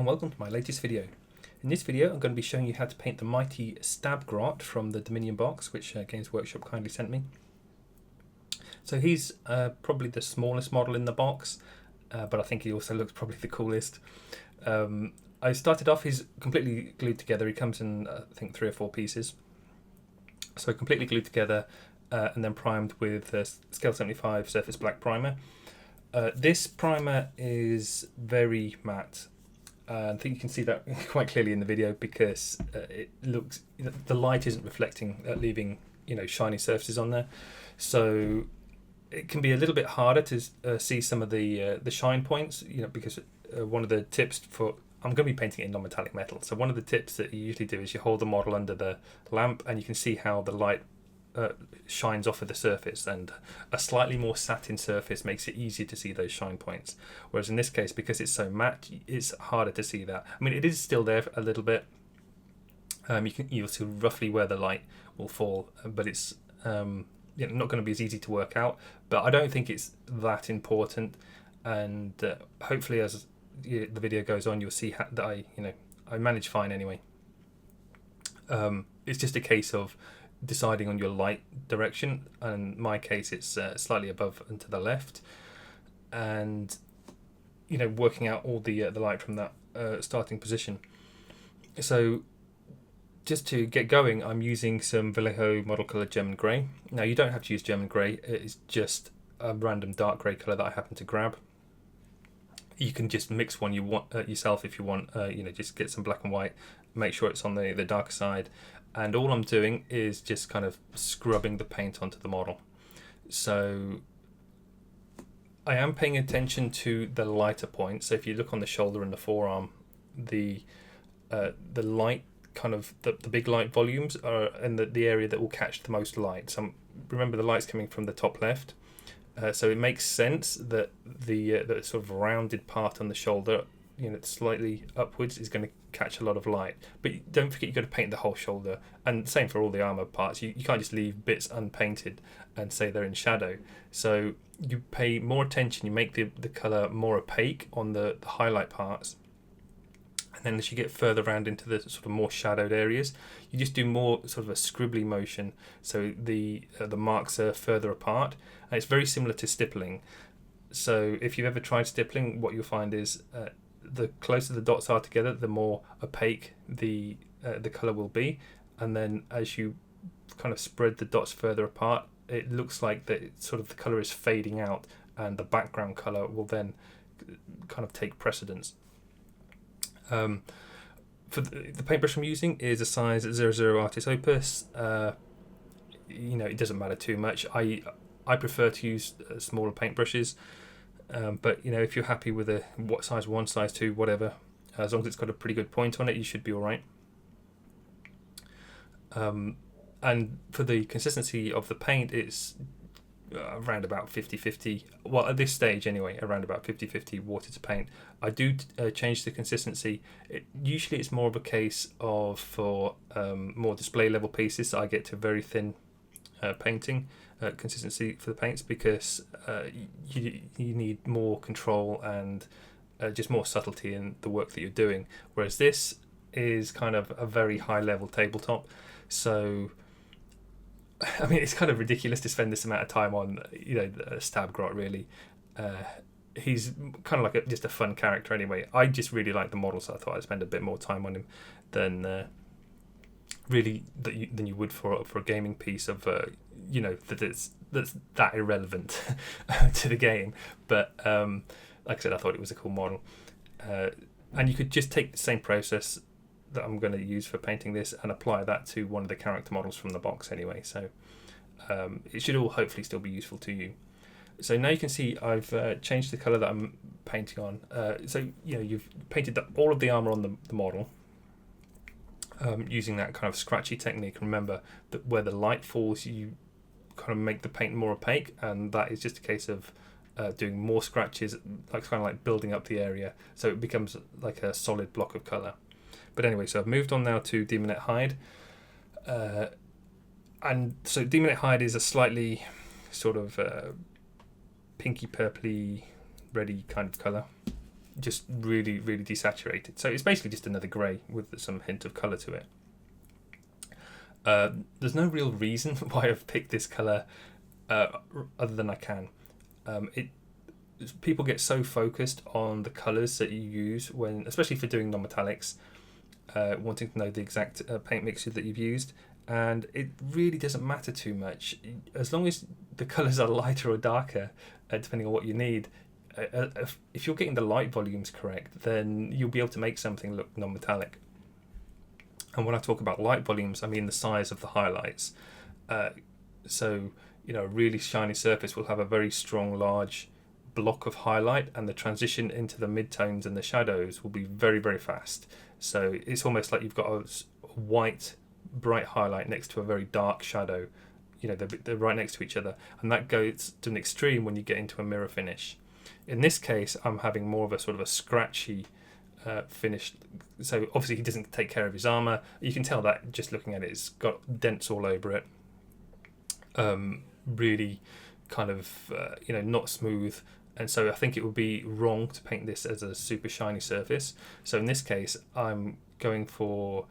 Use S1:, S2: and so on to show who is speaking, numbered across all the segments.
S1: and welcome to my latest video. In this video I'm going to be showing you how to paint the mighty Stab Grot from the Dominion box, which Games Workshop kindly sent me. So he's probably the smallest model in the box, but I think he also looks probably the coolest. I started off, he's completely glued together. He comes in I think 3 or 4 pieces. So completely glued together and then primed with Scale 75 Surface Black Primer. This primer is very matte. I think you can see that quite clearly in the video because it looks, the light isn't reflecting, leaving shiny surfaces on there. So it can be a little bit harder to see some of the shine points, because one of the tips for, I'm going to be painting it in non-metallic metal. So one of the tips that you usually do is you hold the model under the lamp and you can see how the light shines off of the surface, and a slightly more satin surface makes it easier to see those shine points, whereas in this case, because it's so matte, it's harder to see that. I mean, it is still there a little bit. You'll see roughly where the light will fall, but it's not going to be as easy to work out, but I don't think it's that important, and hopefully as the video goes on you'll see that I manage fine anyway. It's just a case of deciding on your light direction, and in my case it's slightly above and to the left, and working out all the light from that starting position. So just to get going, I'm using some Vallejo model colour German grey. Now you don't have to use German grey, it's just a random dark grey colour that I happen to grab. You can just mix one you want yourself if you want, just get some black and white, make sure it's on the darker side. And all I'm doing is just kind of scrubbing the paint onto the model. So I am paying attention to the lighter points. So if you look on the shoulder and the forearm, the light, kind of the big light volumes are in the area that will catch the most light. So remember, the light's coming from the top left. So it makes sense that the sort of rounded part on the shoulder, slightly upwards, is going to catch a lot of light. But don't forget, you've got to paint the whole shoulder, and same for all the armor parts. You can't just leave bits unpainted and say they're in shadow. So you pay more attention, you make the color more opaque on the highlight parts, and then as you get further around into the sort of more shadowed areas, you just do more sort of a scribbly motion, so the marks are further apart, and it's very similar to stippling. So if you've ever tried stippling, what you'll find is the closer the dots are together, the more opaque the color will be, and then as you kind of spread the dots further apart, it looks like the color is fading out, and the background color will then kind of take precedence. For the paintbrush I'm using is a size 00 Artist Opus. It doesn't matter too much. I prefer to use smaller paintbrushes. But if you're happy with a size 1, size 2, whatever, as long as it's got a pretty good point on it, you should be all right. And for the consistency of the paint, it's around about 50-50. Well, at this stage anyway, around about 50-50 water to paint. I do change the consistency. Usually it's more of a case of for more display level pieces, so I get to very thin painting consistency for the paints, because you need more control and just more subtlety in the work that you're doing, whereas this is kind of a very high level tabletop. So I mean, it's kind of ridiculous to spend this amount of time on Stab Grot, really. He's kind of like just a fun character anyway. I just really like the model, so I thought I'd spend a bit more time on him than than you would for a gaming piece of that's that irrelevant to the game. But like I said, I thought it was a cool model, and you could just take the same process that I'm going to use for painting this and apply that to one of the character models from the box anyway. So it should all hopefully still be useful to you. So now you can see I've changed the color that I'm painting on. So you've painted all of the armor on the model. Using that kind of scratchy technique. Remember that where the light falls, you kind of make the paint more opaque, and that is just a case of doing more scratches, like kind of like building up the area, so it becomes like a solid block of color. But anyway, so I've moved on now to Daemonette Hide, and so Daemonette Hide is a slightly sort of pinky purpley reddy kind of color. just really, really desaturated. So it's basically just another grey with some hint of colour to it. There's no real reason why I've picked this colour other than I can. People get so focused on the colours that you use when, especially for doing non-metallics, wanting to know the exact paint mixture that you've used, and it really doesn't matter too much as long as the colours are lighter or darker, depending on what you need. If you're getting the light volumes correct, then you'll be able to make something look non-metallic. And when I talk about light volumes, I mean the size of the highlights. So, a really shiny surface will have a very strong, large block of highlight, and the transition into the midtones and the shadows will be very, very fast. So it's almost like you've got a white, bright highlight next to a very dark shadow. They're right next to each other, and that goes to an extreme when you get into a mirror finish. In this case, I'm having more of a sort of a scratchy finish. So obviously he doesn't take care of his armor. You can tell that just looking at it. It's got dents all over it. Really kind of not smooth, and so I think it would be wrong to paint this as a super shiny surface. So in this case, I'm going for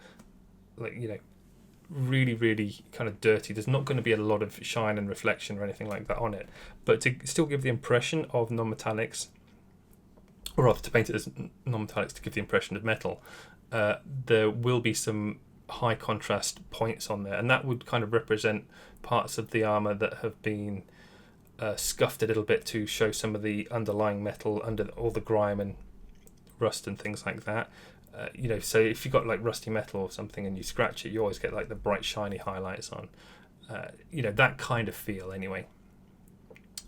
S1: really, really kind of dirty. There's not going to be a lot of shine and reflection or anything like that on it, but to still give the impression of non-metallics, or rather to paint it as non-metallics to give the impression of metal, there will be some high contrast points on there, and that would kind of represent parts of the armor that have been scuffed a little bit to show some of the underlying metal under all the grime and rust and things like that. So if you've got like rusty metal or something and you scratch it, you always get like the bright shiny highlights on. That kind of feel anyway.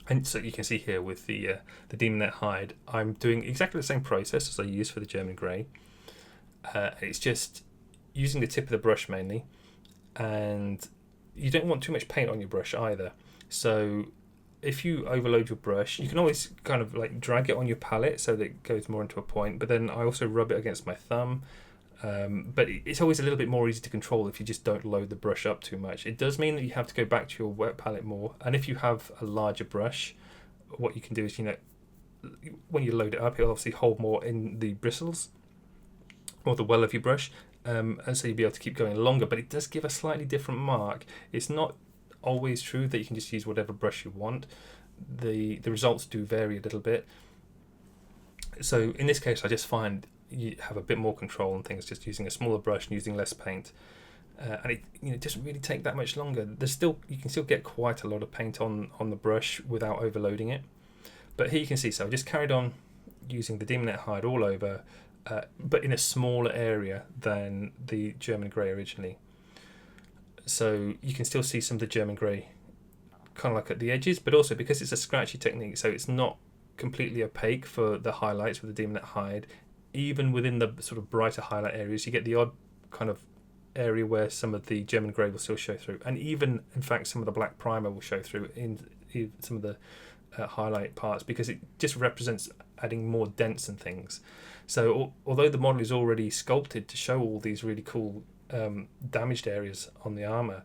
S1: And so you can see here with the Daemonette hide, I'm doing exactly the same process as I used for the German grey. It's just using the tip of the brush mainly, and you don't want too much paint on your brush either. So if you overload your brush, you can always kind of like drag it on your palette so that it goes more into a point, but then I also rub it against my thumb. But it's always a little bit more easy to control if you just don't load the brush up too much. It does mean that you have to go back to your wet palette more, and if you have a larger brush, what you can do is, when you load it up, it'll obviously hold more in the bristles or the well of your brush, and so you'll be able to keep going longer, but it does give a slightly different mark. It's not always true that you can just use whatever brush you want. The results do vary a little bit. So in this case, I just find you have a bit more control on things just using a smaller brush and using less paint, and it doesn't really take that much longer. You can still get quite a lot of paint on the brush without overloading it. But here you can see, so I just carried on using the Daemonette hide all over, but in a smaller area than the German grey originally. So you can still see some of the German grey kind of like at the edges, but also because it's a scratchy technique, so it's not completely opaque for the highlights with the Daemonette hide. Even within the sort of brighter highlight areas, you get the odd kind of area where some of the German grey will still show through, and even in fact some of the black primer will show through in some of the highlight parts, because it just represents adding more dents and things. So although the model is already sculpted to show all these really cool damaged areas on the armor,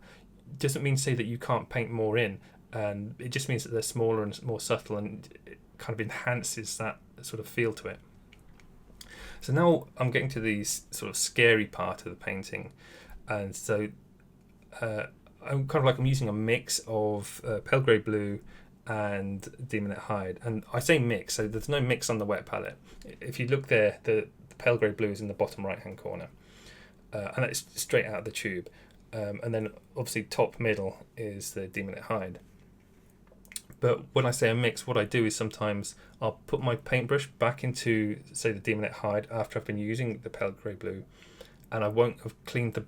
S1: doesn't mean to say that you can't paint more in, and it just means that they're smaller and more subtle, and it kind of enhances that sort of feel to it. So now I'm getting to the sort of scary part of the painting, and so I'm using a mix of pale grey blue and Daemonette hide, and I say mix, so there's no mix on the wet palette. If you look there, the pale grey blue is in the bottom right hand corner, and it's straight out of the tube, and then obviously top middle is the Daemonette hide. But when I say a mix, what I do is sometimes I'll put my paintbrush back into, say, the Daemonette hide after I've been using the pale grey blue, and I won't have cleaned the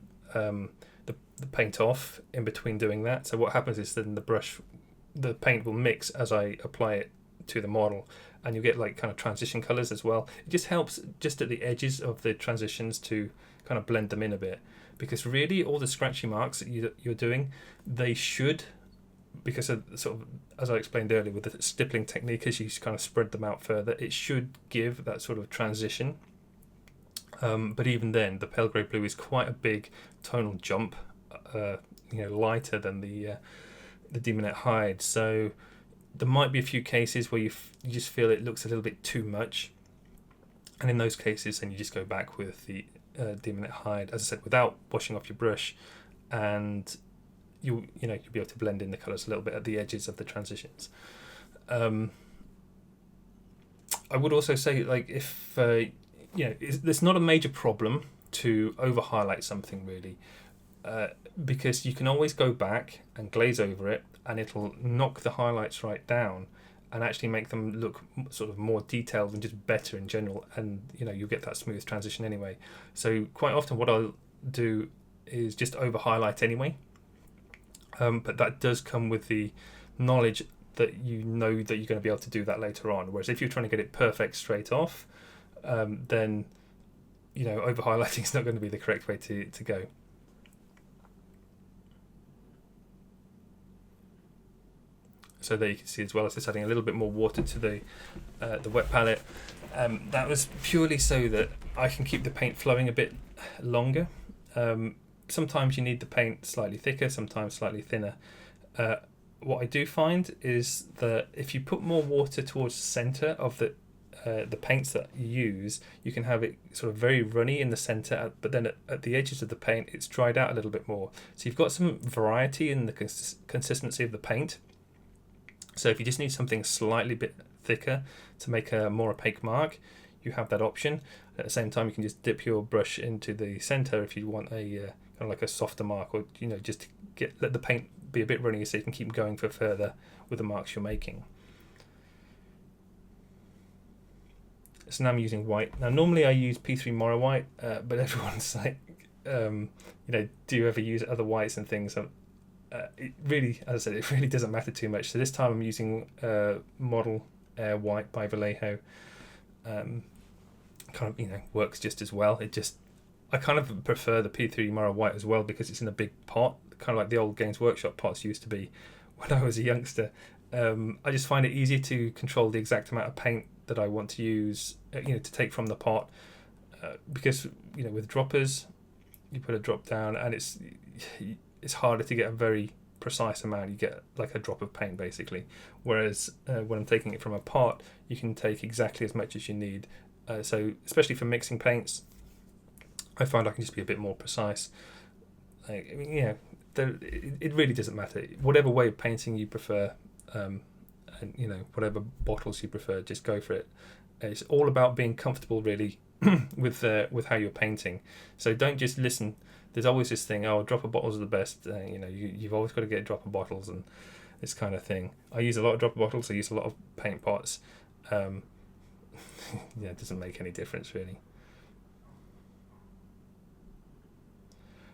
S1: paint off in between doing that. So what happens is then the paint will mix as I apply it to the model, and you get like kind of transition colours as well. It just helps just at the edges of the transitions to kind of blend them in a bit, because really all the scratchy marks that you're doing, they should, because of sort of, as I explained earlier with the stippling technique, as you kind of spread them out further, it should give that sort of transition. But even then, the pale grey blue is quite a big tonal jump, lighter than the Daemonette hide. So there might be a few cases where you just feel it looks a little bit too much. And in those cases, then you just go back with the Daemonette hide, as I said, without washing off your brush, and you'll be able to blend in the colours a little bit at the edges of the transitions. I would also say, like, if there's not a major problem to over highlight something really, because you can always go back and glaze over it, and it'll knock the highlights right down and actually make them look sort of more detailed and just better in general, and you'll get that smooth transition anyway. So quite often what I'll do is just over highlight anyway, but that does come with the knowledge that you know that you're going to be able to do that later on. Whereas if you're trying to get it perfect straight off, then over highlighting is not going to be the correct way to go. So there you can see, as well as just adding a little bit more water to the wet palette. That was purely so that I can keep the paint flowing a bit longer. Sometimes you need the paint slightly thicker, sometimes slightly thinner. What I do find is that if you put more water towards the centre of the paints that you use, you can have it sort of very runny in the centre, but then at the edges of the paint it's dried out a little bit more. So you've got some variety in the consistency of the paint. So if you just need something slightly bit thicker to make a more opaque mark, you have that option. At the same time, you can just dip your brush into the centre if you want a kind of like a softer mark, or just to let the paint be a bit runny so you can keep going for further with the marks you're making. So now I'm using white. Now normally I use P3 Mono white, but everyone's like, do you ever use other whites and things? It really, as I said, it really doesn't matter too much. So this time I'm using Model White by Vallejo. Kind of works just as well. I kind of prefer the P3 Mono White as well because it's in a big pot, kind of like the old Games Workshop pots used to be when I was a youngster. I just find it easier to control the exact amount of paint that I want to use, to take from the pot, because with droppers you put a drop down and it's harder to get a very precise amount. You get like a drop of paint basically, whereas when I'm taking it from a pot, you can take exactly as much as you need. So especially for mixing paints, I find I can just be a bit more precise. It really doesn't matter. Whatever way of painting you prefer, and whatever bottles you prefer, just go for it. It's all about being comfortable really with how you're painting. So don't just listen. There's always this thing, dropper bottles are the best. You've always got to get dropper bottles and this kind of thing. I use a lot of dropper bottles. I use a lot of paint pots. It doesn't make any difference really.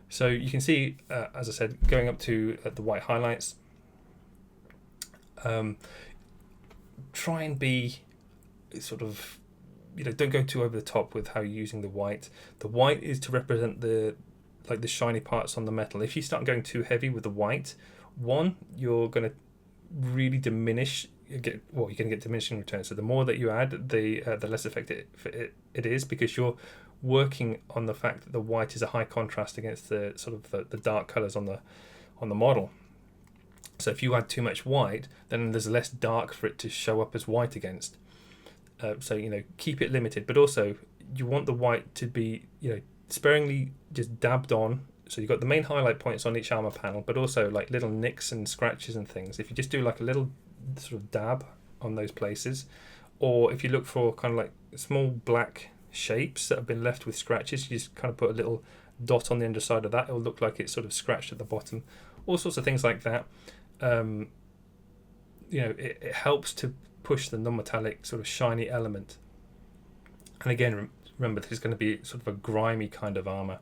S1: So you can see, as I said, going up to the white highlights. Try and be sort of, don't go too over the top with how you're using the white. The white is to represent the shiny parts on the metal. If you start going too heavy with the white, you're going to really diminish. You're going to get diminishing returns. So the more that you add, the less effective it is, because you're working on the fact that the white is a high contrast against the sort of the dark colours on the model. So if you add too much white, then there's less dark for it to show up as white against. So keep it limited, but also you want the white to be sparingly just dabbed on. So you've got the main highlight points on each armor panel, but also like little nicks and scratches and things. If you just do like a little sort of dab on those places, or if you look for kind of like small black shapes that have been left with scratches, you just kind of put a little dot on the underside of that. It'll look like it's sort of scratched at the bottom. All sorts of things like that. It helps to push the non-metallic sort of shiny element. And again, remember, this is going to be sort of a grimy kind of armor.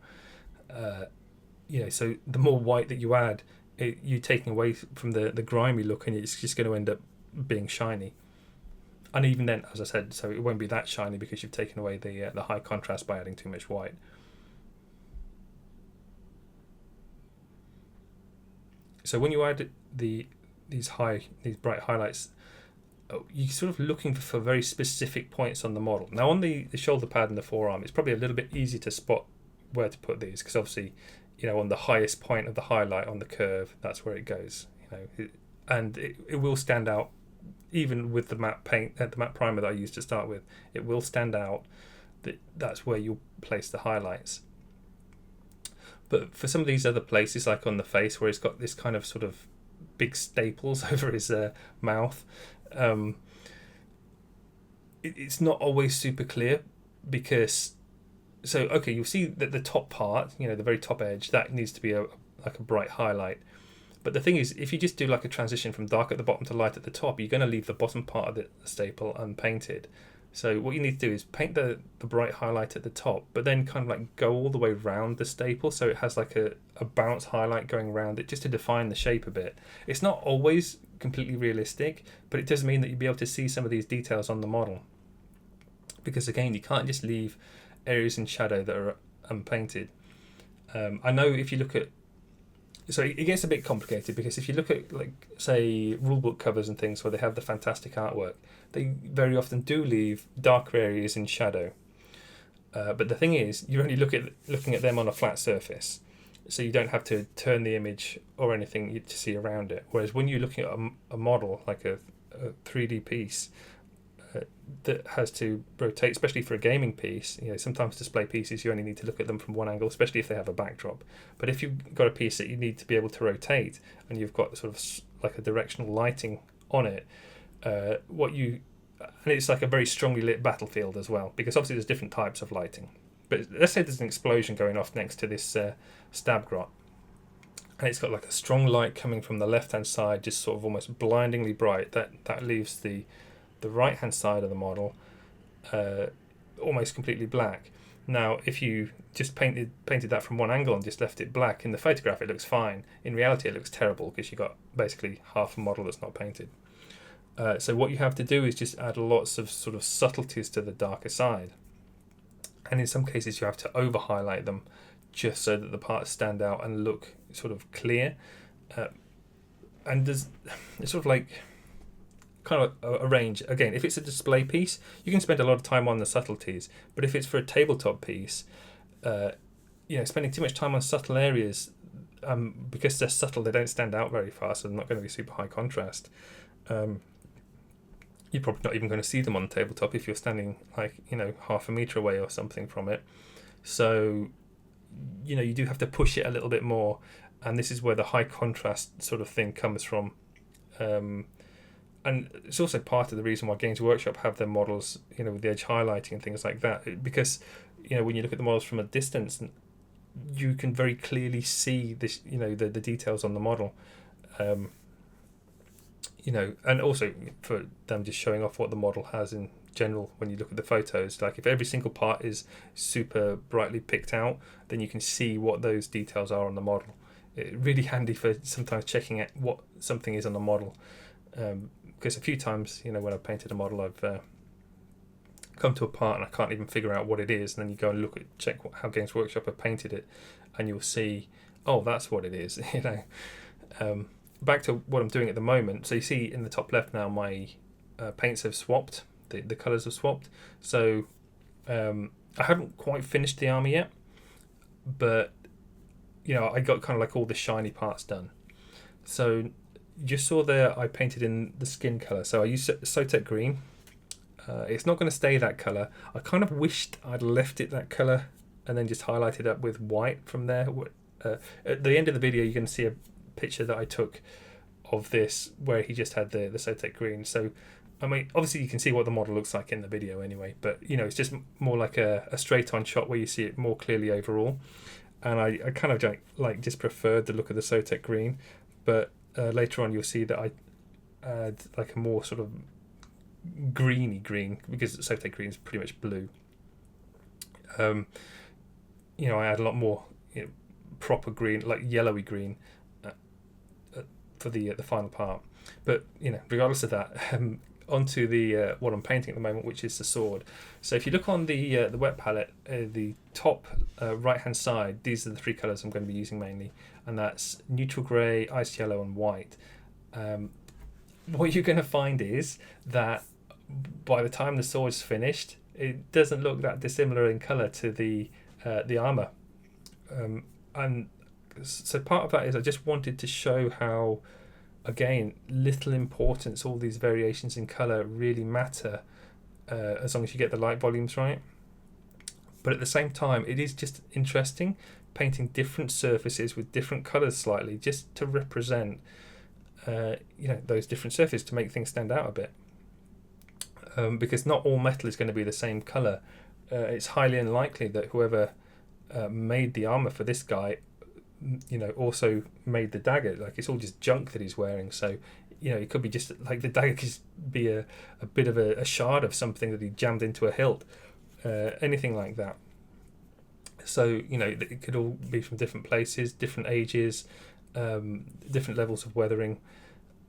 S1: So the more white that you add, you're taking away from the grimy look, and it's just going to end up being shiny. And even then, as I said, so it won't be that shiny because you've taken away the high contrast by adding too much white. So when you add these bright highlights, you're sort of looking for very specific points on the model. Now on the shoulder pad and the forearm, it's probably a little bit easier to spot where to put these, because obviously, on the highest point of the highlight on the curve, that's where it goes. And it will stand out, even with the matte paint, the matte primer that I used to start with. It will stand out, that's where you'll place the highlights. But for some of these other places, like on the face, where he's got this kind of sort of big staples over his mouth, it's not always super clear, because you'll see that the top part, the very top edge, that needs to be like a bright highlight. But the thing is, if you just do like a transition from dark at the bottom to light at the top, you're going to leave the bottom part of the staple unpainted. So what you need to do is paint the bright highlight at the top, but then kind of like go all the way around the staple, so it has like a bounce highlight going around it, just to define the shape a bit. It's not always completely realistic, but it does mean that you'll be able to see some of these details on the model. Because again, you can't just leave areas in shadow that are unpainted. I know if you look at... So it gets a bit complicated, because if you look at, like, say, rulebook covers and things where they have the fantastic artwork, they very often do leave darker areas in shadow. But the thing is, you're only looking at them on a flat surface, so you don't have to turn the image or anything to see around it. Whereas when you're looking at a model, like a 3D piece, that has to rotate, especially for a gaming piece. Sometimes display pieces, you only need to look at them from one angle, especially if they have a backdrop. But if you've got a piece that you need to be able to rotate, and you've got sort of like a directional lighting on it, and it's like a very strongly lit battlefield as well, because obviously there's different types of lighting. But let's say there's an explosion going off next to this Stab Grot, and it's got like a strong light coming from the left hand side, just sort of almost blindingly bright. That leaves the right hand side of the model almost completely black. Now if you just painted that from one angle and just left it black, in the photograph it looks fine. In reality it looks terrible, because you've got basically half a model that's not painted. So what you have to do is just add lots of sort of subtleties to the darker side, and in some cases you have to over highlight them just so that the parts stand out and look sort of clear. And it's sort of like kind of a range. Again, if it's a display piece, you can spend a lot of time on the subtleties, but if it's for a tabletop piece, spending too much time on subtle areas, because they're subtle, they don't stand out very far, so they're not going to be super high contrast. You're probably not even going to see them on the tabletop if you're standing like half a meter away or something from it. So you do have to push it a little bit more, and this is where the high contrast sort of thing comes from. And it's also part of the reason why Games Workshop have their models, with the edge highlighting and things like that. Because, when you look at the models from a distance, you can very clearly see this, the details on the model. And also for them just showing off what the model has in general when you look at the photos. Like if every single part is super brightly picked out, then you can see what those details are on the model. It's really handy for sometimes checking out what something is on the model. Because a few times, when I've painted a model, I've come to a part and I can't even figure out what it is, and then you go and check how Games Workshop have painted it, and you'll see, oh, that's what it is. Back to what I'm doing at the moment. So you see in the top left now, my paints have swapped. The colours have swapped. So I haven't quite finished the army yet, but I got kind of like all the shiny parts done. So you just saw there I painted in the skin colour. So I used Sotek green. It's not going to stay that colour. I kind of wished I'd left it that colour and then just highlighted up with white from there. At the end of the video, you're going to see a picture that I took of this where he just had the Sotek green. So, I mean, obviously you can see what the model looks like in the video anyway, but, it's just more like a straight-on shot where you see it more clearly overall. And I kind of just preferred the look of the Sotek green, but later on you'll see that I add like a more sort of greeny green, because Sotek green is pretty much blue. I add a lot more proper green, like yellowy green, for the final part. But regardless of that, onto the what I'm painting at the moment, which is the sword. So if you look on the wet palette, the top right hand side, these are the three colours I'm going to be using mainly, and that's neutral grey, ice yellow, and white. What you're going to find is that by the time the sword's finished, it doesn't look that dissimilar in colour to the armour. And so part of that is I just wanted to show how, again, little importance all these variations in colour really matter, as long as you get the light volumes right. But at the same time, it is just interesting painting different surfaces with different colours slightly, just to represent those different surfaces, to make things stand out a bit. Because not all metal is going to be the same colour. It's highly unlikely that whoever made the armour for this guy, also made the dagger. Like, it's all just junk that he's wearing. So, it could be just like the dagger could be a bit of a shard of something that he jammed into a hilt. Anything like that. So, it could all be from different places, different ages, different levels of weathering.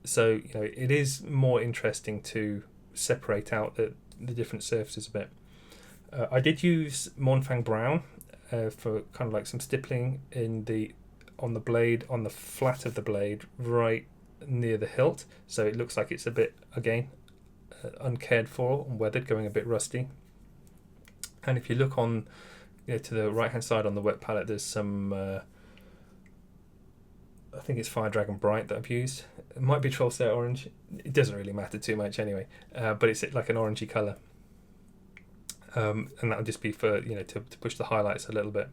S1: So, it is more interesting to separate out the different surfaces a bit. I did use Mournfang Brown for kind of like some stippling on the blade, on the flat of the blade, right near the hilt. So it looks like it's a bit, again, uncared for and weathered, going a bit rusty. And if you look on to the right hand side on the wet palette, there's some I think it's Firdragon Bright that I've used. It might be Trollset Orange. It doesn't really matter too much anyway, but it's like an orangey colour. And that'll just be for to push the highlights a little bit.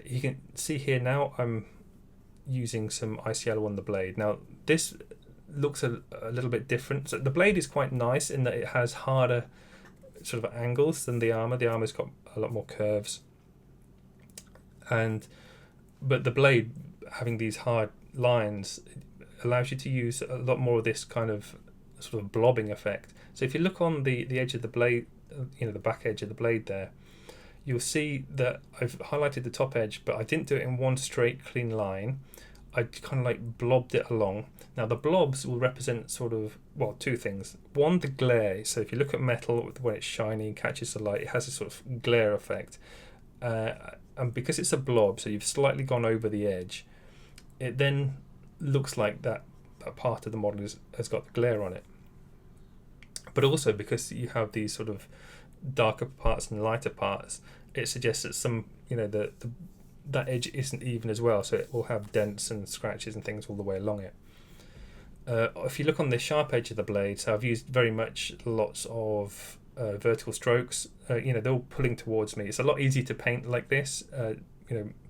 S1: You can see here now I'm using some ice yellow on the blade. Now this looks a little bit different. So the blade is quite nice in that it has harder sort of angles than the armour. The armour's got a lot more curves, but the blade having these hard lines allows you to use a lot more of this kind of sort of blobbing effect. So if you look on the edge of the blade, the back edge of the blade there, you'll see that I've highlighted the top edge, but I didn't do it in one straight clean line. I kind of like blobbed it along. Now the blobs will represent sort of, two things. One, the glare. So if you look at metal when it's shiny and catches the light, it has a sort of glare effect. And because it's a blob, so you've slightly gone over the edge, it then looks like that part of the model has got the glare on it. But also because you have these sort of darker parts and lighter parts, it suggests that some, that edge isn't even as well, so it will have dents and scratches and things all the way along it. If you look on the sharp edge of the blade, so I've used very much lots of vertical strokes. They're all pulling towards me. It's a lot easier to paint like this.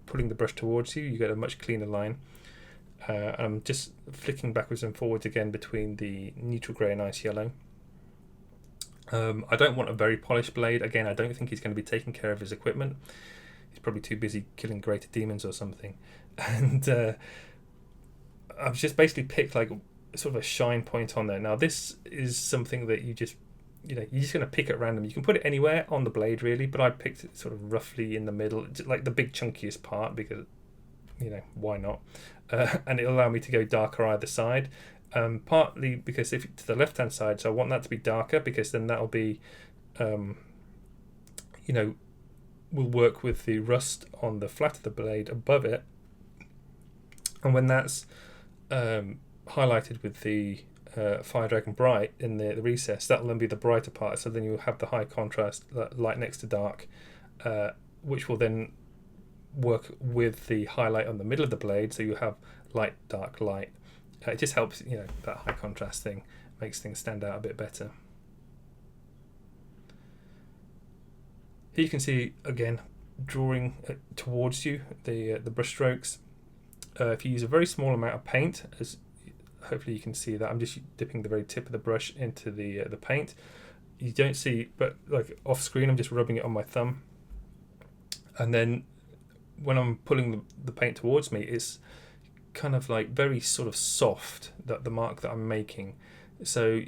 S1: Pulling the brush towards you get a much cleaner line. I'm just flicking backwards and forwards again between the neutral grey and ice yellow. I don't want a very polished blade. Again, I don't think he's going to be taking care of his equipment. He's probably too busy killing greater demons or something. And I've just basically picked like sort of a shine point on there. Now this is something that you're just going to pick at random. You can put it anywhere on the blade really, but I picked it sort of roughly in the middle, like the big chunkiest part, because why not? And it'll allow me to go darker either side. Partly because if to the left hand side, so I want that to be darker, because then that'll be will work with the rust on the flat of the blade above it, and when that's highlighted with the Firdragon Bright in the recess, that'll then be the brighter part, so then you'll have the high contrast light next to dark, which will then work with the highlight on the middle of the blade, so you have light, dark, light. It just helps, that high contrast thing makes things stand out a bit better. Here you can see, again, drawing towards you the brush strokes. If you use a very small amount of paint, as hopefully you can see that, I'm just dipping the very tip of the brush into the paint. You don't see, but like off screen, I'm just rubbing it on my thumb. And then when I'm pulling the paint towards me, it's kind of like very sort of soft, that the mark that I'm making. So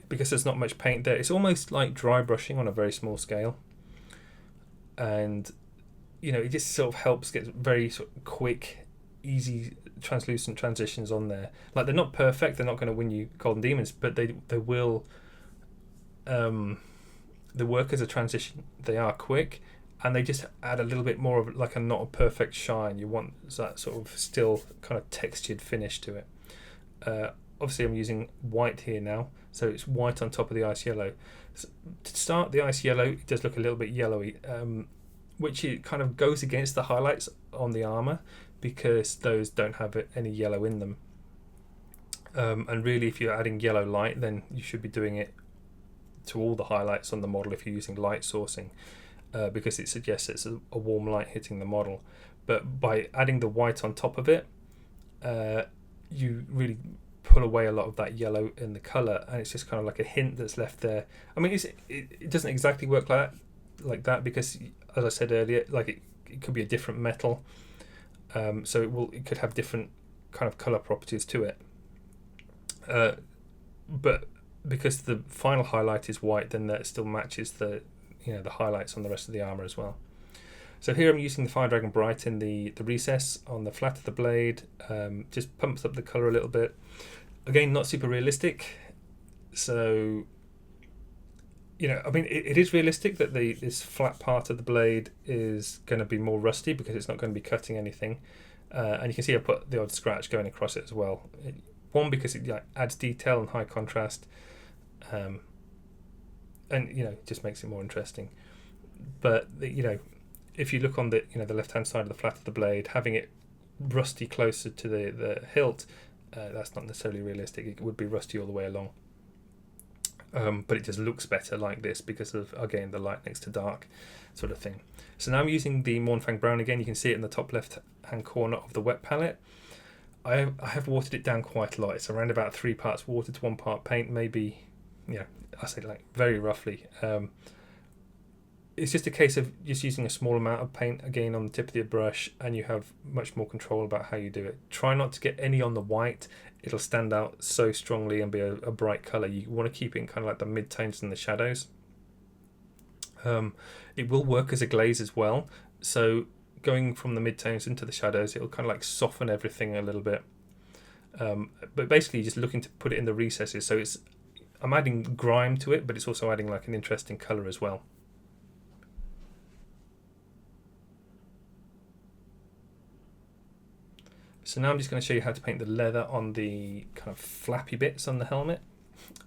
S1: because there's not much paint there, it's almost like dry brushing on a very small scale. And it just sort of helps get very sort of quick, easy, translucent transitions on there. Like, they're not perfect, they're not going to win you golden demons, but they will they work as a transition. They are quick, and they just add a little bit more of like a not a perfect shine. You want that sort of still kind of textured finish to it. Obviously I'm using white here now, so it's white on top of the ice yellow. So to start, the ice yellow, it does look a little bit yellowy, which it kind of goes against the highlights on the armour, because those don't have any yellow in them. And really, if you're adding yellow light, then you should be doing it to all the highlights on the model if you're using light sourcing, because it suggests it's a warm light hitting the model. But by adding the white on top of it, you really pull away a lot of that yellow in the colour, and it's just kind of like a hint that's left there. I mean, it doesn't exactly work like that because, as I said earlier, like it could be a different metal, so it could have different kind of colour properties to it. But because the final highlight is white, then that still matches the highlights on the rest of the armour as well. So here I'm using the Firdragon Bright in the recess on the flat of the blade. Just pumps up the colour a little bit. Again, not super realistic. So, I mean, it is realistic that this flat part of the blade is going to be more rusty because it's not going to be cutting anything. And you can see I put the odd scratch going across it as well. One, because it adds detail and high contrast. And, just makes it more interesting. But, if you look on the left-hand side of the flat of the blade, having it rusty closer to the hilt, that's not necessarily realistic. It would be rusty all the way along. But it just looks better like this because of, again, the light next to dark sort of thing. So now I'm using the Mournfang Brown again. You can see it in the top left-hand corner of the wet palette. I have watered it down quite a lot. It's around about 3 parts water to 1 part paint, maybe, I say like very roughly. It's just a case of just using a small amount of paint again on the tip of your brush, and you have much more control about how you do it. Try not to get any on the white. It'll stand out so strongly and be a bright colour. You want to keep it in kind of like the mid-tones and the shadows. It will work as a glaze as well. So going from the mid-tones into the shadows, it'll kind of like soften everything a little bit. But basically just looking to put it in the recesses. So I'm adding grime to it, but it's also adding like an interesting colour as well. So now I'm just going to show you how to paint the leather on the kind of flappy bits on the helmet.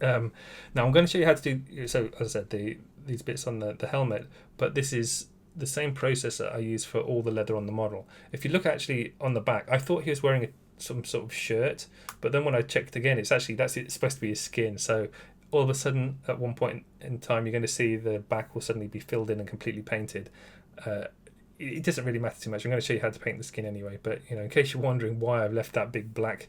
S1: Now I'm going to show you how to do, so as I said, these bits on the helmet, but this is the same process that I use for all the leather on the model. If you look actually on the back, I thought he was wearing some sort of shirt, but then when I checked again, it's supposed to be his skin. So all of a sudden, at one point in time, you're going to see the back will suddenly be filled in and completely painted. It doesn't really matter too much. I'm going to show you how to paint the skin anyway, but in case you're wondering why I've left that big black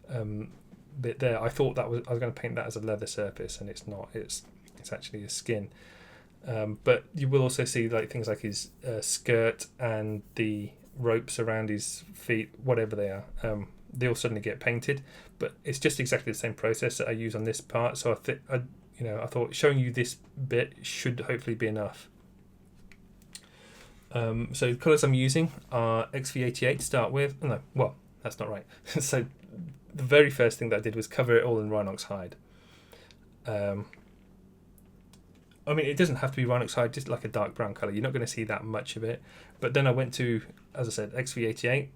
S1: bit there, I thought I was going to paint that as a leather surface, and it's not. It's actually a skin. But you will also see like things like his skirt and the ropes around his feet, whatever they are. They all suddenly get painted, but it's just exactly the same process that I use on this part. So I thought showing you this bit should hopefully be enough. So the colours I'm using are XV88 to start with. No, well, that's not right. So the very first thing that I did was cover it all in Rhinox hide. I mean, it doesn't have to be Rhinox hide, just like a dark brown colour. You're not going to see that much of it. But then I went to, as I said, XV88.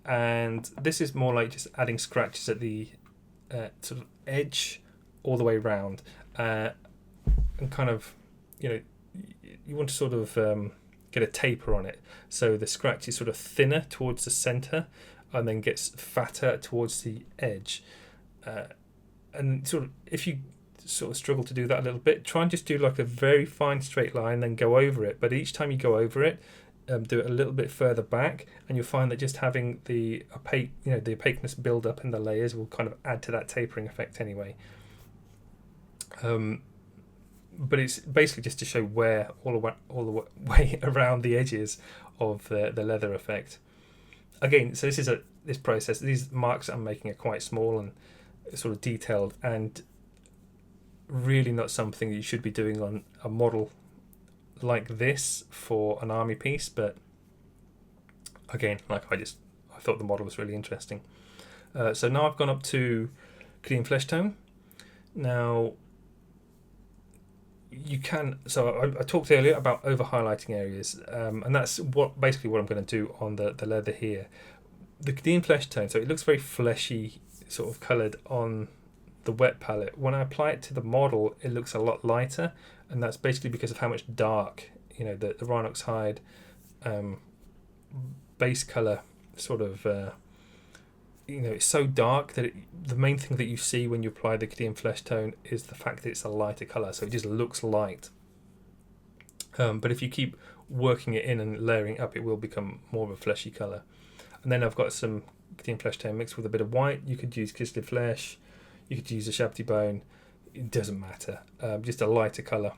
S1: And this is more like just adding scratches at the sort of edge all the way around. And kind of, you want to sort of get a taper on it. So the scratch is sort of thinner towards the centre and then gets fatter towards the edge. And sort of, if you sort of struggle to do that a little bit, try and just do like a very fine straight line, then go over it. But each time you go over it, do it a little bit further back, and you'll find that just having the opaqueness build up in the layers will kind of add to that tapering effect anyway. But it's basically just to show where all the way around the edges of the leather effect. Again, so this process, these marks I'm making are quite small and sort of detailed, and really not something that you should be doing on a model like this for an army piece. But again, like I thought the model was really interesting. So now I've gone up to Cadian Fleshtone. Now you can, so I talked earlier about over highlighting areas, and that's basically what I'm going to do on the leather here. The Cadian Fleshtone, so it looks very fleshy, sort of coloured on the wet palette. When I apply it to the model, it looks a lot lighter, and that's basically because of how much dark, the Rhinox hide base colour sort of it's so dark that the main thing that you see when you apply the Cadian Fleshtone is the fact that it's a lighter colour, so it just looks light. But if you keep working it in and layering it up, it will become more of a fleshy colour. And then I've got some Cadian Fleshtone mixed with a bit of white. You could use Kislev Flesh, you could use Ushabti Bone, it doesn't matter, just a lighter colour.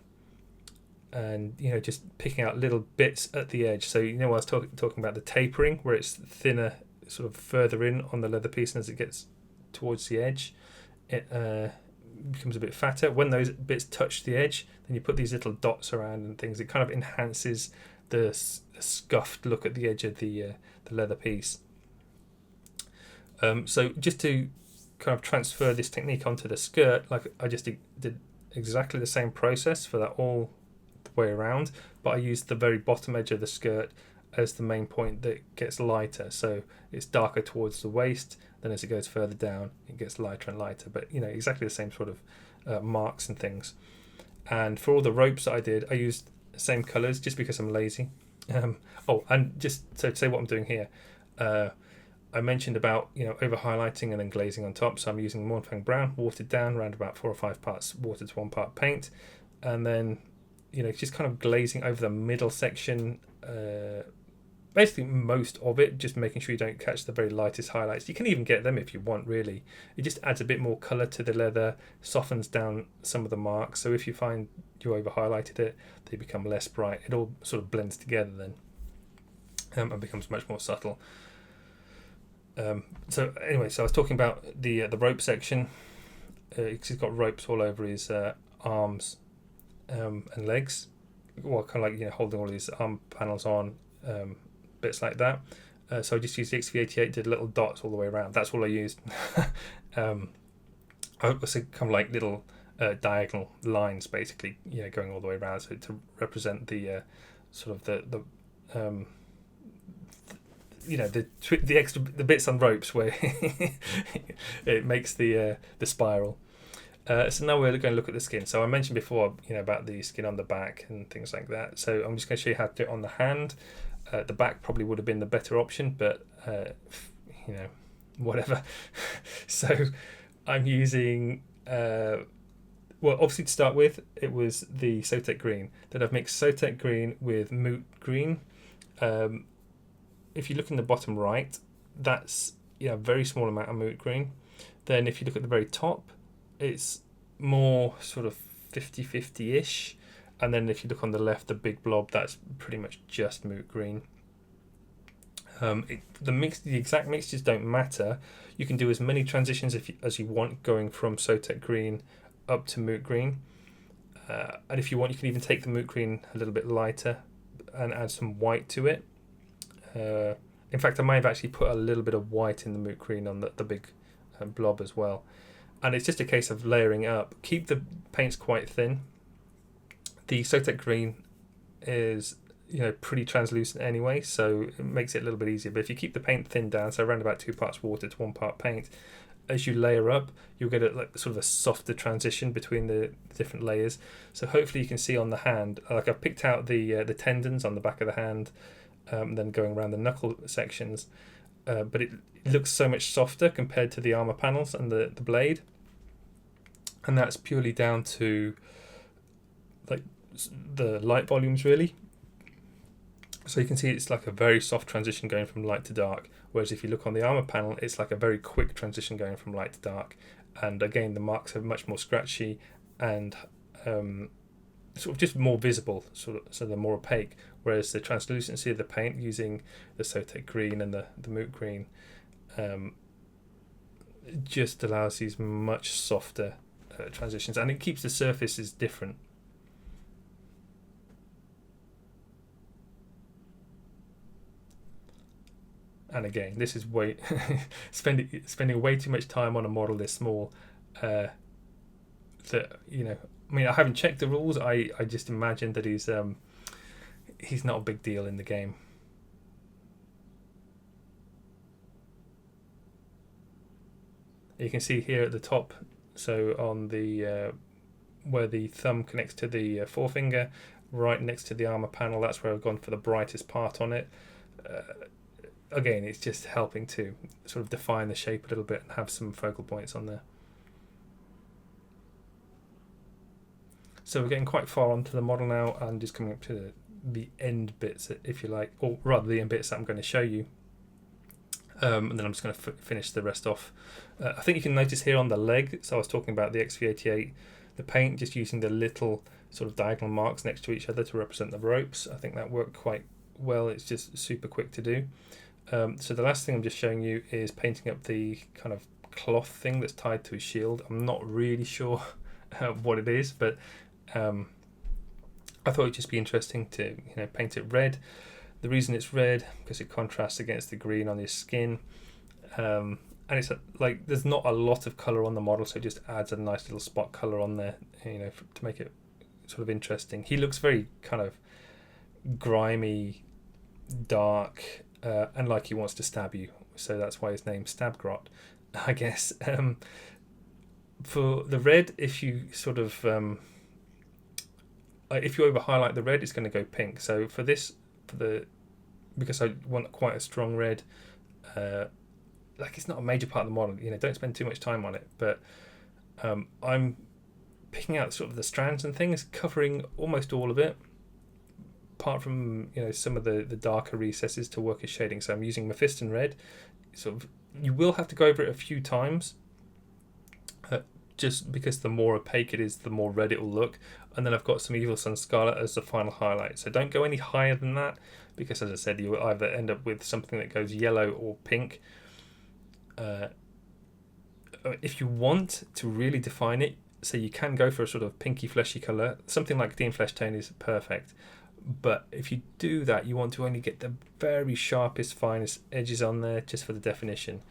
S1: And just picking out little bits at the edge. So I was talking about the tapering, where it's thinner sort of further in on the leather piece, and as it gets towards the edge it becomes a bit fatter. When those bits touch the edge, then you put these little dots around and things. It kind of enhances the scuffed look at the edge of the leather piece. So just to kind of transfer this technique onto the skirt, like I just did exactly the same process for that all the way around, but I used the very bottom edge of the skirt as the main point that gets lighter. So it's darker towards the waist, then as it goes further down it gets lighter and lighter, but exactly the same sort of marks and things. And for all the ropes that I did, I used the same colours just because I'm lazy. And just to say what I'm doing here, I mentioned about over highlighting and then glazing on top, so I'm using Mournfang brown watered down around about 4 or 5 parts water to 1 part paint, and then just kind of glazing over the middle section, basically most of it, just making sure you don't catch the very lightest highlights. You can even get them if you want, really. It just adds a bit more colour to the leather, softens down some of the marks, so if you find you over highlighted it, they become less bright. It all sort of blends together then, and becomes much more subtle. So I was talking about the rope section. He's got ropes all over his arms and legs, kind of like holding all these arm panels on, bits like that. So I just used the XV88, did little dots all the way around. That's all I used. I also kind of like little diagonal lines, basically, going all the way around, so to represent the sort of the the bits on ropes where it makes the spiral. So now we're going to look at the skin. So I mentioned before, about the skin on the back and things like that. So I'm just going to show you how to do it on the hand. The back probably would have been the better option, but whatever. So I'm using, obviously to start with, it was the Sotek green. Then I've mixed Sotek green with Moot green. If you look in the bottom right, that's a very small amount of Moot green. Then if you look at the very top, it's more sort of 50-50-ish. And then if you look on the left, the big blob, that's pretty much just Moot green. The exact mixtures don't matter. You can do as many transitions as you want, going from Sotek green up to Moot green. And if you want, you can even take the Moot green a little bit lighter and add some white to it. In fact, I might have actually put a little bit of white in the Moot green on the big blob as well. And it's just a case of layering it up. Keep the paints quite thin. The Sotek green is pretty translucent anyway, so it makes it a little bit easier. But if you keep the paint thin down, so around about 2 parts water to 1 part paint, as you layer up, you'll get sort of a softer transition between the different layers. So hopefully you can see on the hand, like I've picked out the tendons on the back of the hand, then going around the knuckle sections, but it looks so much softer compared to the armor panels and the blade, and that's purely down to like the light volumes, really. So you can see it's like a very soft transition going from light to dark, whereas if you look on the armor panel, it's like a very quick transition going from light to dark. And again, the marks are much more scratchy and sort of just more visible, so they're more opaque, whereas the translucency of the paint using the Sotek green and the Moot green just allows these much softer transitions, and it keeps the surfaces different. And again, this is spending way too much time on a model this small. I haven't checked the rules. I just imagine that he's not a big deal in the game. You can see here at the top, so on the where the thumb connects to the forefinger, right next to the armor panel, that's where I've gone for the brightest part on it. again, it's just helping to sort of define the shape a little bit and have some focal points on there. So we're getting quite far onto the model now, and just coming up to the end bits, if you like, or rather the end bits that I'm going to show you. And then I'm just going to finish the rest off. I think you can notice here on the leg, so I was talking about the XV88, the paint just using the little sort of diagonal marks next to each other to represent the ropes. I think that worked quite well. It's just super quick to do. So the last thing I'm just showing you is painting up the kind of cloth thing that's tied to his shield. I'm not really sure what it is, but I thought it'd just be interesting to paint it red. The reason it's red because it contrasts against the green on his skin, and it's like there's not a lot of color on the model, so it just adds a nice little spot color on there, to make it sort of interesting. He looks very kind of grimy, dark, and like he wants to stab you, so that's why his name's Stab Grot, I guess. For the red, if you sort of if you over highlight the red, it's going to go pink. So for this, because I want quite a strong red, like it's not a major part of the model, don't spend too much time on it, but I'm picking out sort of the strands and things, covering almost all of it, apart from some of the darker recesses to work as shading. So I'm using Mephiston red. Sort of, you will have to go over it a few times, just because the more opaque it is, the more red it will look. And then I've got some Evil Sunz Scarlet as the final highlight. So don't go any higher than that, because as I said, you will either end up with something that goes yellow or pink. If you want to really define it, so you can go for a sort of pinky fleshy colour. Something like Cadian Fleshtone is perfect. But if you do that, you want to only get the very sharpest, finest edges on there just for the definition.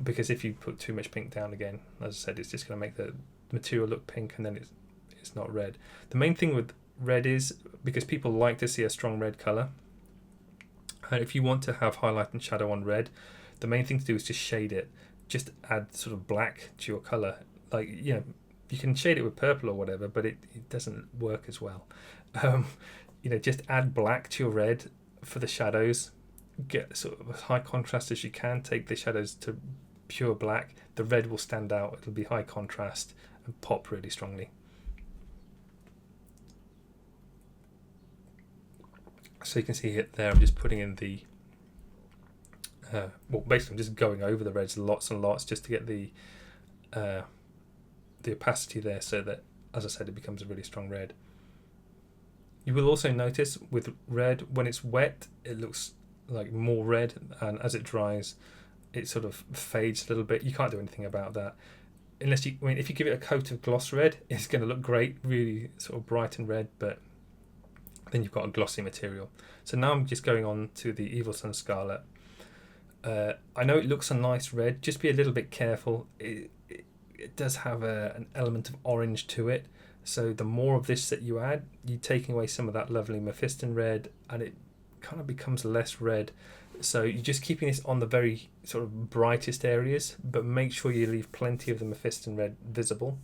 S1: Because if you put too much pink down again, as I said, it's just going to make the material look pink, and then it's not red. The main thing with red is, because people like to see a strong red colour, and if you want to have highlight and shadow on red, the main thing to do is just shade it. Just add sort of black to your colour. Like, you can shade it with purple or whatever, but it doesn't work as well. Just add black to your red for the shadows. Get sort of as high contrast as you can. Take the shadows to pure black. The red will stand out. It'll be high contrast and pop really strongly. So you can see it there. I'm just putting in the basically I'm just going over the reds lots and lots just to get the opacity there, so that, as I said, it becomes a really strong red. You will also notice with red, when it's wet, it looks like more red, and as it dries, it sort of fades a little bit. You can't do anything about that, unless if you give it a coat of gloss red, it's going to look great, really sort of bright and red, but then you've got a glossy material. So now I'm just going on to the Evil Sunz Scarlet. I know it looks a nice red, just be a little bit careful. It does have an element of orange to it, so the more of this that you add, you're taking away some of that lovely Mephiston red, and it kind of becomes less red. So you're just keeping this on the very sort of brightest areas, but make sure you leave plenty of the Mephiston red visible.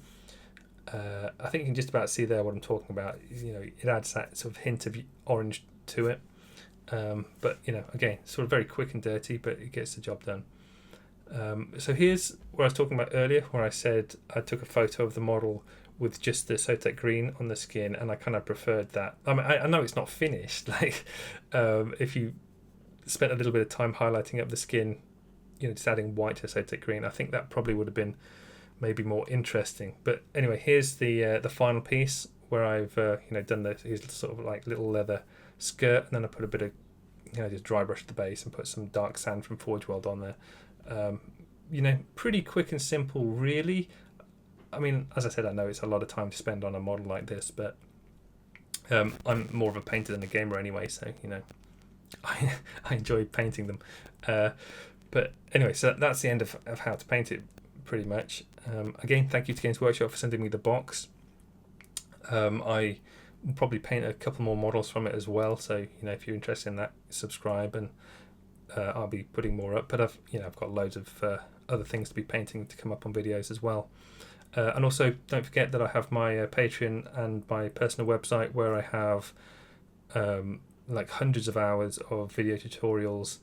S1: I think you can just about see there what I'm talking about. It adds that sort of hint of orange to it. But again, sort of very quick and dirty, but it gets the job done. So here's what I was talking about earlier, where I said I took a photo of the model with just the Sotek green on the skin, and I kind of preferred that. I mean, I know it's not finished. Like, if you spent a little bit of time highlighting up the skin, just adding white to Sotek green, I think that probably would have been maybe more interesting. But anyway, here's the final piece where I've done his sort of like little leather skirt, and then I put a bit of just dry brush at the base and put some dark sand from Forge World on there. Pretty quick and simple, really. I mean, as I said, I know it's a lot of time to spend on a model like this, but I'm more of a painter than a gamer anyway, so I enjoy painting them. But anyway, so that's the end of how to paint it, pretty much. Again, thank you to Games Workshop for sending me the box. I will probably paint a couple more models from it as well, so if you're interested in that, subscribe, and I'll be putting more up. But I've got loads of other things to be painting to come up on videos as well. And also, don't forget that I have my Patreon and my personal website, where I have like hundreds of hours of video tutorials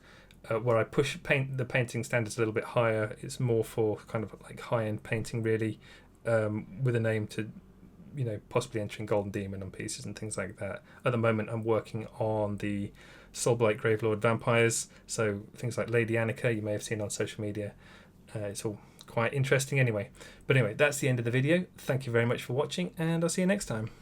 S1: where I push the painting standards a little bit higher. It's more for kind of like high-end painting, really, with an aim to, possibly entering Golden Demon on pieces and things like that. At the moment, I'm working on the Soulblight Gravelord vampires, so things like Lady Annika, you may have seen on social media. It's all quite interesting anyway. But anyway, that's the end of the video. Thank you very much for watching, and I'll see you next time.